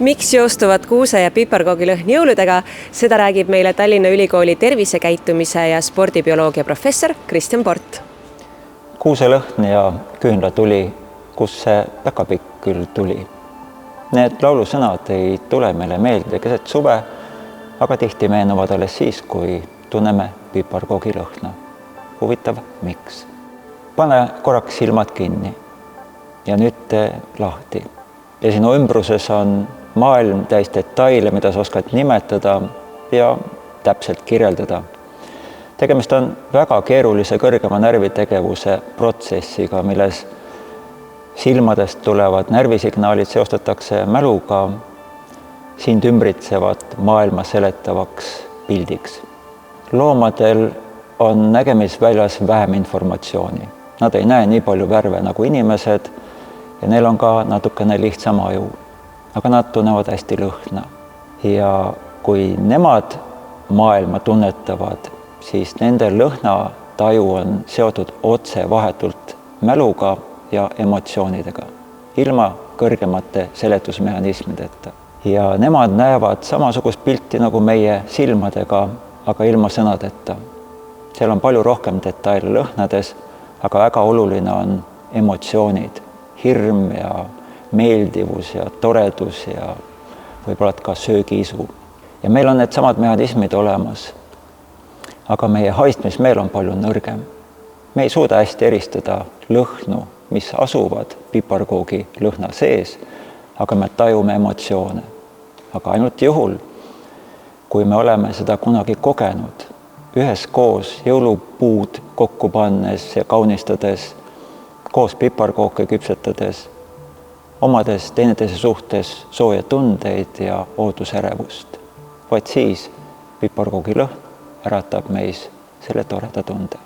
Miks joostuvad kuuse- ja piparkoogilõhn jõuludega? Seda räägib meile Tallinna Ülikooli tervisekäitumise ja spordibioloogia professor Kristjan Port. Kuuselõhn ja küünlatuli, kus see päkapikk küll tuli. Need laulusõnad ei tule meile meelde keset suve, aga tihti meenuvad alles siis, kui tunneme piparkoogilõhna. Huvitav, miks? Pane korraks silmad kinni ja nüüd tee lahti. Ja sinu ümbruses on maailm täis detaile, mida sa oskad nimetada ja täpselt kirjeldada. Tegemist on väga keerulise kõrgema närvitegevuse protsessiga, milles silmadest tulevad närvisignaalid seostatakse mäluga sind ümbritsevat maailma seletavaks pildiks. Loomadel on nägemisväljas vähem informatsiooni. Nad ei näe nii palju värve nagu inimesed ja neil on ka natukene lihtsam aju. Aga nad tunnevad hästi lõhna. Ja kui nemad maailma tunnetavad, siis nende lõhnataju on seotud otse vahetult mäluga ja emotsioonidega, ilma kõrgemate seletusmehhanismideta. Ja nemad näevad samasugust pilti nagu meie silmadega, aga ilma sõnadeta. Seal on palju rohkem detaile lõhnades, aga väga oluline on emotsioonid, hirm ja meeldivus ja toredus ja võib-olla ka söögiisu. Ja meil on need samad mehhanismid olemas, aga meie haistmismeel on palju nõrgem. Me ei suuda hästi eristada lõhnu, mis asuvad piparkoogi lõhna sees, aga me tajume emotsioone. Aga ainult juhul, kui me oleme seda kunagi kogenud, üheskoos jõulupuud kokku pannes ja kaunistades, koos piparkooke küpsetades, omades teineteise suhtes sooja tundeid ja ootusärevust. Vaid siis piparkoogilõhn äratab meis selle toreda tunde.